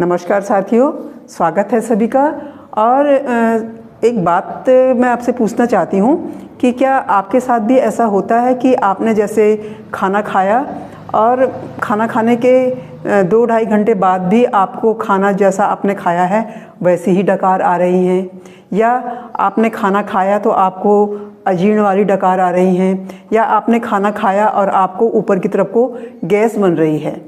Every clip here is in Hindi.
नमस्कार साथियों, स्वागत है सभी का। और एक बात मैं आपसे पूछना चाहती हूँ कि क्या आपके साथ भी ऐसा होता है कि आपने जैसे खाना खाया और खाना खाने के 2-2.5 घंटे बाद भी आपको खाना जैसा आपने खाया है वैसी ही डकार आ रही हैं, या आपने खाना खाया तो आपको अजीर्ण वाली डकार आ रही हैं, या आपने खाना खाया और आपको ऊपर की तरफ को गैस बन रही है।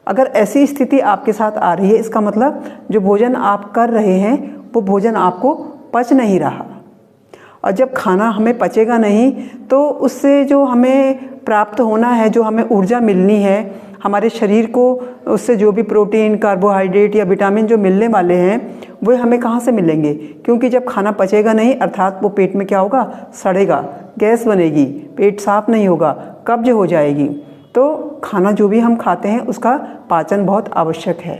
अगर ऐसी स्थिति आपके साथ आ रही है, इसका मतलब जो भोजन आप कर रहे हैं वो भोजन आपको पच नहीं रहा। और जब खाना हमें पचेगा नहीं तो उससे जो हमें प्राप्त होना है, जो हमें ऊर्जा मिलनी है, हमारे शरीर को उससे जो भी प्रोटीन, कार्बोहाइड्रेट या विटामिन जो मिलने वाले हैं वो हमें कहाँ से मिलेंगे? क्योंकि जब खाना पचेगा नहीं अर्थात वो पेट में क्या होगा? सड़ेगा, गैस बनेगी, पेट साफ नहीं होगा, कब्ज हो जाएगी। तो खाना जो भी हम खाते हैं उसका पाचन बहुत आवश्यक है।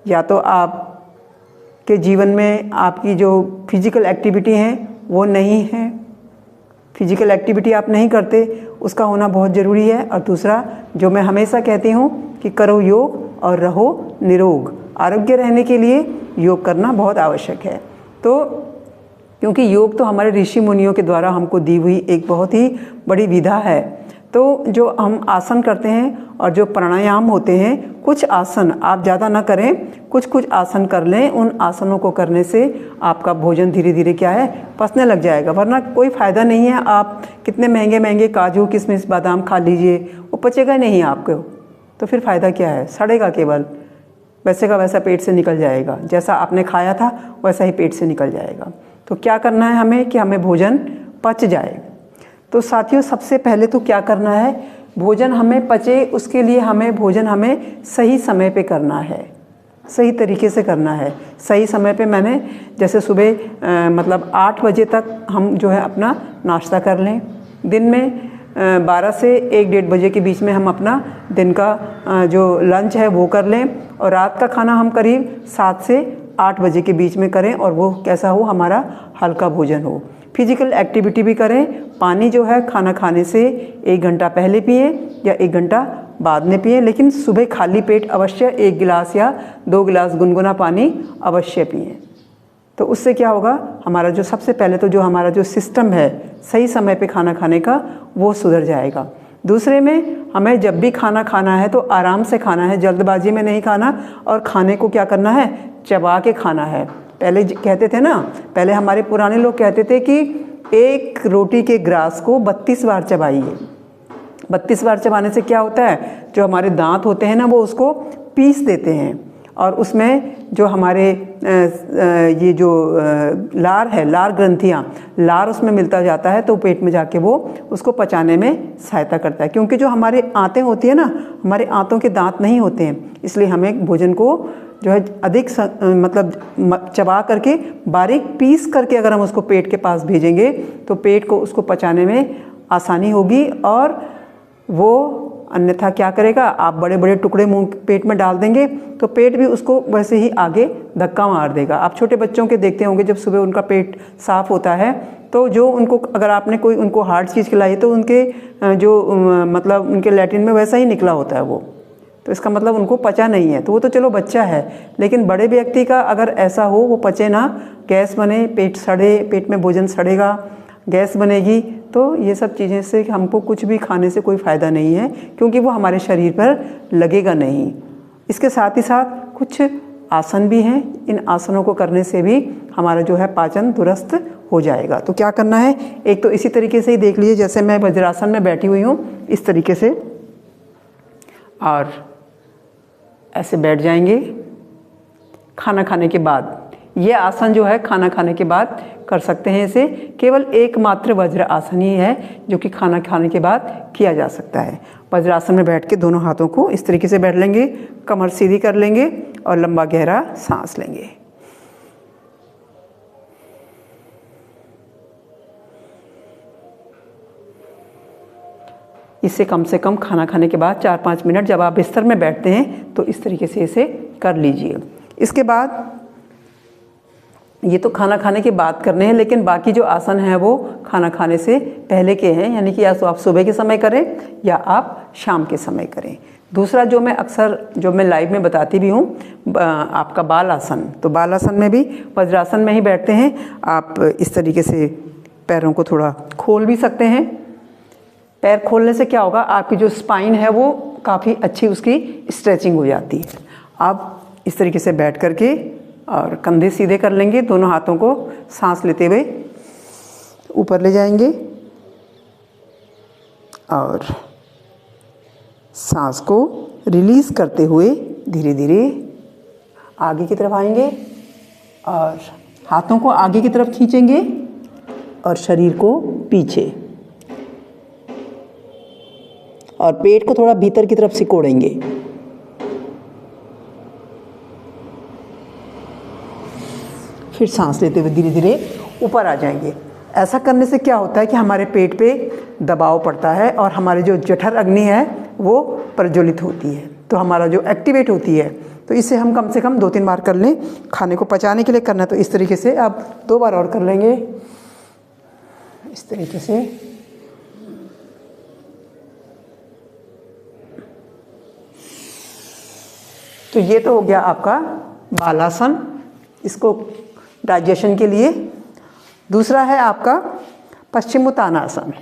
या तो आप के जीवन में आपकी जो फिजिकल एक्टिविटी है वो नहीं है, फिजिकल एक्टिविटी आप नहीं करते, उसका होना बहुत ज़रूरी है। और दूसरा जो मैं हमेशा कहती हूँ कि करो योग और रहो निरोग। आरोग्य रहने के लिए योग करना बहुत आवश्यक है। तो क्योंकि योग तो हमारे ऋषि मुनियों के द्वारा हमको दी हुई एक बहुत ही बड़ी विधा है। तो जो हम आसन करते हैं और जो प्राणायाम होते हैं, कुछ आसन आप ज़्यादा ना करें, कुछ आसन कर लें। उन आसनों को करने से आपका भोजन धीरे धीरे क्या है? पचने लग जाएगा। वरना कोई फ़ायदा नहीं है, आप कितने महंगे महंगे काजू किशमिश बादाम खा लीजिए, वो पचेगा नहीं आपको। तो फिर फ़ायदा क्या है? सड़ेगा केवल, वैसे का वैसा पेट से निकल जाएगा। जैसा आपने खाया था वैसा ही पेट से निकल जाएगा। तो क्या करना है हमें कि हमें भोजन पच जाए। तो साथियों, सबसे पहले तो क्या करना है? भोजन हमें पचे उसके लिए भोजन हमें सही समय पे करना है, सही तरीके से करना है। सही समय पे मैंने जैसे सुबह मतलब 8 बजे तक हम जो है अपना नाश्ता कर लें। दिन में 12 से 1-1:30 बजे के बीच में हम अपना दिन का जो लंच है वो कर लें। और रात का खाना हम करीब 7 से 8 बजे के बीच में करें, और वो कैसा हो? हमारा हल्का भोजन हो। फिजिकल एक्टिविटी भी करें। पानी जो है खाना खाने से 1 घंटा पहले पिए या 1 घंटा बाद में पिए, लेकिन सुबह खाली पेट अवश्य 1 गिलास या 2 गिलास गुनगुना पानी अवश्य पिए। तो उससे क्या होगा? हमारा जो सबसे पहले तो जो हमारा जो सिस्टम है सही समय पे खाना खाने का, वो सुधर जाएगा। दूसरे में हमें जब भी खाना खाना है तो आराम से खाना है, जल्दबाजी में नहीं खाना। और खाने को क्या करना है? चबा के खाना है। पहले कहते थे ना, पहले हमारे पुराने लोग कहते थे कि एक रोटी के ग्रास को 32 बार चबाइए। 32 बार चबाने से क्या होता है? जो हमारे दांत होते हैं ना वो उसको पीस देते हैं, और उसमें जो हमारे ये जो लार है, लार ग्रंथियाँ, लार उसमें मिलता जाता है, तो पेट में जाके वो उसको पचाने में सहायता करता है। क्योंकि जो हमारे आंतें होती है ना, हमारे आंतों के दांत नहीं होते हैं, इसलिए हमें भोजन को जो है अधिक मतलब चबा करके बारीक पीस करके अगर हम उसको पेट के पास भेजेंगे तो पेट को उसको पचाने में आसानी होगी। और वो अन्यथा क्या करेगा? आप बड़े बड़े टुकड़े मुंह पेट में डाल देंगे तो पेट भी उसको वैसे ही आगे धक्का मार देगा। आप छोटे बच्चों के देखते होंगे, जब सुबह उनका पेट साफ होता है तो जो उनको अगर आपने कोई उनको हार्ड चीज़ खिलाई तो उनके जो मतलब उनके लैट्रिन में वैसा ही निकला होता है वो। तो इसका मतलब उनको पचा नहीं है। तो वो तो चलो बच्चा है, लेकिन बड़े व्यक्ति का अगर ऐसा हो, वो पचे ना, गैस बने, पेट सड़े, पेट में भोजन सड़ेगा, गैस बनेगी, तो ये सब चीज़ें से हमको कुछ भी खाने से कोई फ़ायदा नहीं है, क्योंकि वो हमारे शरीर पर लगेगा नहीं। इसके साथ ही साथ कुछ आसन भी हैं, इन आसनों को करने से भी हमारा जो है पाचन दुरुस्त हो जाएगा। तो क्या करना है? एक तो इसी तरीके से ही देख लीजिए, जैसे मैं वज्रासन में बैठी हुई हूँ इस तरीके से, और ऐसे बैठ जाएंगे। खाना खाने के बाद ये आसन जो है खाना खाने के बाद कर सकते हैं। इसे केवल एकमात्र वज्र आसन ही है जो कि खाना खाने के बाद किया जा सकता है। वज्रासन में बैठ के दोनों हाथों को इस तरीके से बैठ लेंगे, कमर सीधी कर लेंगे और लंबा गहरा सांस लेंगे। इसे कम से कम खाना खाने के बाद 4-5 मिनट जब आप बिस्तर में बैठते हैं तो इस तरीके से इसे कर लीजिए। इसके बाद ये तो खाना खाने की बात करने हैं, लेकिन बाकी जो आसन हैं वो खाना खाने से पहले के हैं, यानी कि या तो आप सुबह के समय करें या आप शाम के समय करें। दूसरा जो मैं अक्सर जो मैं लाइव में बताती भी हूँ, आपका बाल आसन। तो बाल आसन में भी वज्रासन में ही बैठते हैं आप। इस तरीके से पैरों को थोड़ा खोल भी सकते हैं। पैर खोलने से क्या होगा, आपकी जो स्पाइन है वो काफ़ी अच्छी उसकी स्ट्रेचिंग हो जाती है। आप इस तरीके से बैठ करके और कंधे सीधे कर लेंगे, दोनों हाथों को सांस लेते हुए ऊपर ले जाएंगे और सांस को रिलीज़ करते हुए धीरे धीरे आगे की तरफ आएंगे और हाथों को आगे की तरफ खींचेंगे और शरीर को पीछे, और पेट को थोड़ा भीतर की तरफ सिकोड़ेंगे। फिर सांस लेते हुए धीरे धीरे ऊपर आ जाएंगे। ऐसा करने से क्या होता है कि हमारे पेट पे दबाव पड़ता है और हमारी जो जठर अग्नि है वो प्रज्वलित होती है, तो हमारा जो एक्टिवेट होती है। तो इसे हम कम से कम 2-3 बार कर लें। खाने को पचाने के लिए करना है तो इस तरीके से आप 2 बार और कर लेंगे, इस तरीके से। तो ये तो हो गया आपका बालासन, इसको डाइजेशन के लिए। दूसरा है आपका पश्चिमोत्तानासन।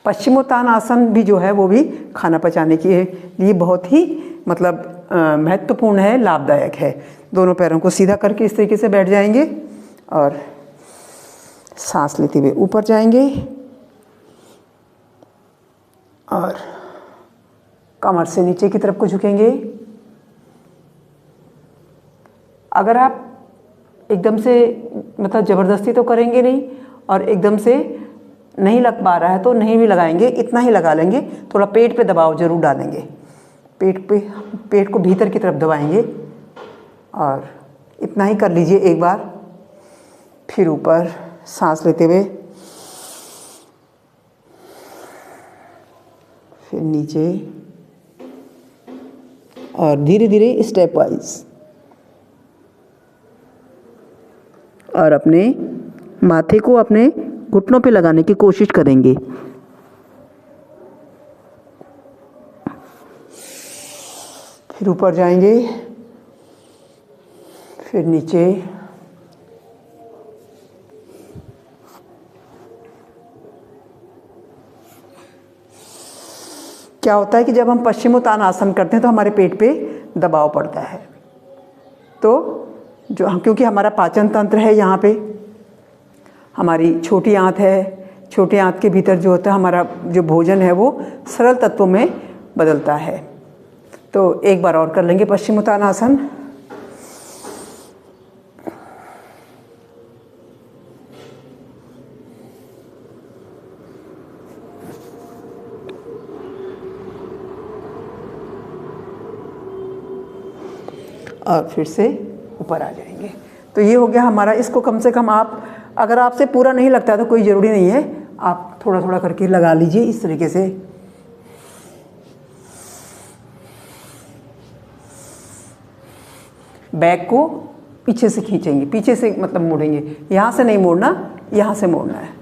पश्चिमोत्तानासन भी जो है वो भी खाना पचाने के लिए बहुत ही मतलब महत्वपूर्ण है, लाभदायक है। दोनों पैरों को सीधा करके इस तरीके से बैठ जाएंगे और सांस लेते हुए ऊपर जाएंगे और कमर से नीचे की तरफ को झुकेंगे। अगर आप एकदम से मतलब ज़बरदस्ती तो करेंगे नहीं और एकदम से नहीं लग पा रहा है तो नहीं भी लगाएंगे, इतना ही लगा लेंगे। थोड़ा पेट पे दबाव ज़रूर डालेंगे, पेट को भीतर की तरफ दबाएंगे और इतना ही कर लीजिए एक बार। फिर ऊपर सांस लेते हुए, फिर नीचे और धीरे धीरे स्टेप वाइज, और अपने माथे को अपने घुटनों पे लगाने की कोशिश करेंगे। फिर ऊपर जाएंगे, फिर नीचे, क्या होता है कि जब हम पश्चिमोत्तानासन करते हैं तो हमारे पेट पे दबाव पड़ता है। तो जो क्योंकि हमारा पाचन तंत्र है, यहाँ पे हमारी छोटी आंत है, छोटी आंत के भीतर जो होता है हमारा जो भोजन है वो सरल तत्वों में बदलता है। तो एक बार और कर लेंगे पश्चिमोत्तानासन। और फिर से ऊपर आ जाएंगे। तो ये हो गया हमारा। इसको कम से कम आप, अगर आपसे पूरा नहीं लगता है तो कोई ज़रूरी नहीं है, आप थोड़ा थोड़ा करके लगा लीजिए इस तरीके से। बैक को पीछे से खींचेंगे, पीछे से मतलब मोड़ेंगे, यहाँ से नहीं मोड़ना, यहाँ से मोड़ना है।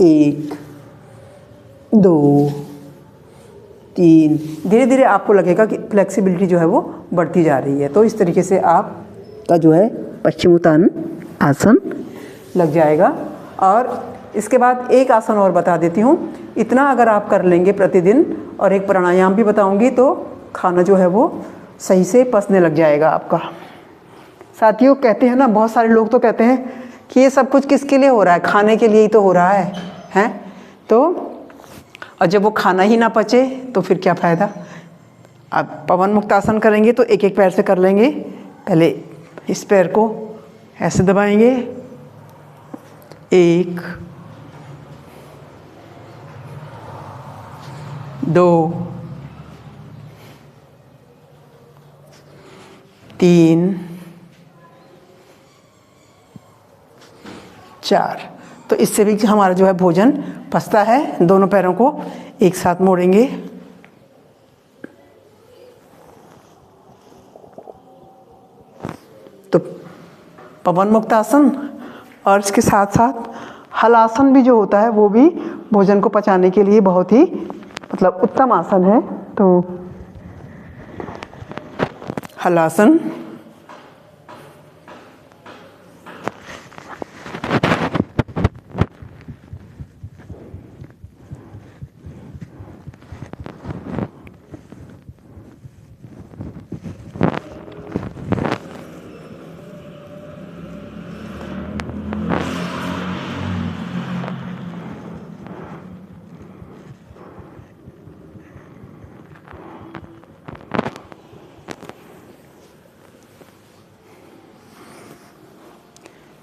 1 2 3, धीरे धीरे आपको लगेगा कि फ्लेक्सिबिलिटी जो है वो बढ़ती जा रही है। तो इस तरीके से आपका जो है पश्चिमोत्तान आसन लग जाएगा। और इसके बाद एक आसन और बता देती हूँ। इतना अगर आप कर लेंगे प्रतिदिन, और एक प्राणायाम भी बताऊँगी, तो खाना जो है वो सही से पचने लग जाएगा आपका। साथियों, कहते हैं ना, बहुत सारे लोग तो कहते हैं कि ये सब कुछ किसके लिए हो रहा है, खाने के लिए ही तो हो रहा है, हैं? तो और जब वो खाना ही ना पचे तो फिर क्या फ़ायदा। अब पवन मुक्तासन करेंगे तो एक एक पैर से कर लेंगे। पहले इस पैर को ऐसे दबाएंगे, 1 2 3 4। तो इससे भी हमारा जो है भोजन पचता है। दोनों पैरों को एक साथ मोड़ेंगे, तो पवन मुक्त आसन, और इसके साथ साथ हलासन भी जो होता है वो भी भोजन को पचाने के लिए बहुत ही मतलब उत्तम आसन है। तो हलासन,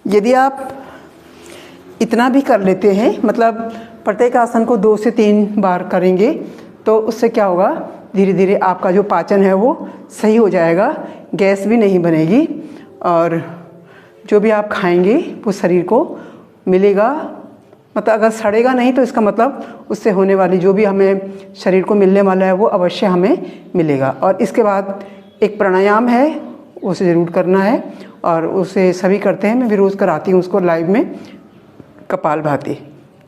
यदि आप इतना भी कर लेते हैं, मतलब प्रत्येक आसन को 2 से 3 बार करेंगे, तो उससे क्या होगा, धीरे धीरे आपका जो पाचन है वो सही हो जाएगा, गैस भी नहीं बनेगी, और जो भी आप खाएंगे वो शरीर को मिलेगा। मतलब अगर सड़ेगा नहीं तो इसका मतलब उससे होने वाली जो भी हमें शरीर को मिलने वाला है वो अवश्य हमें मिलेगा। और इसके बाद एक प्राणायाम है, उसे ज़रूर करना है, और उसे सभी करते हैं, मैं भी रोज़ कराती हूँ उसको लाइव में, कपालभाति।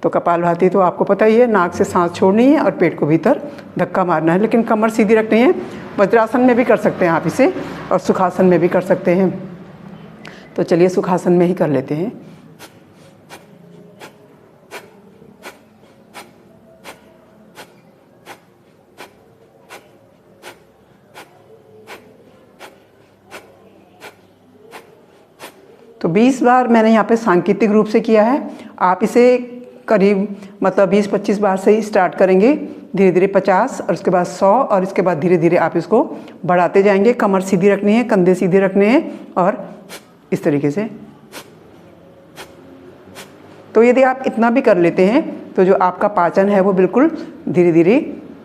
तो कपालभाति तो आपको पता ही है, नाक से सांस छोड़नी है और पेट को भीतर धक्का मारना है, लेकिन कमर सीधी रखनी है। वज्रासन में भी कर सकते हैं आप इसे, और सुखासन में भी कर सकते हैं। तो चलिए सुखासन में ही कर लेते हैं। तो 20 बार मैंने यहाँ पे सांकेतिक रूप से किया है। आप इसे करीब मतलब 20-25 बार से ही स्टार्ट करेंगे, धीरे धीरे 50 और उसके बाद 100, और इसके बाद धीरे धीरे आप इसको बढ़ाते जाएंगे। कमर सीधी रखनी है, कंधे सीधे रखने हैं, और इस तरीके से। तो यदि आप इतना भी कर लेते हैं तो जो आपका पाचन है वो बिल्कुल धीरे धीरे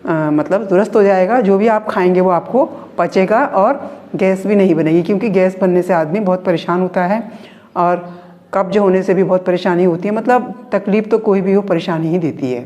मतलब दुरुस्त हो जाएगा। जो भी आप खाएंगे वो आपको पचेगा और गैस भी नहीं बनेगी, क्योंकि गैस बनने से आदमी बहुत परेशान होता है, और कब्ज होने से भी बहुत परेशानी होती है। मतलब तकलीफ़ तो कोई भी हो, परेशानी ही देती है।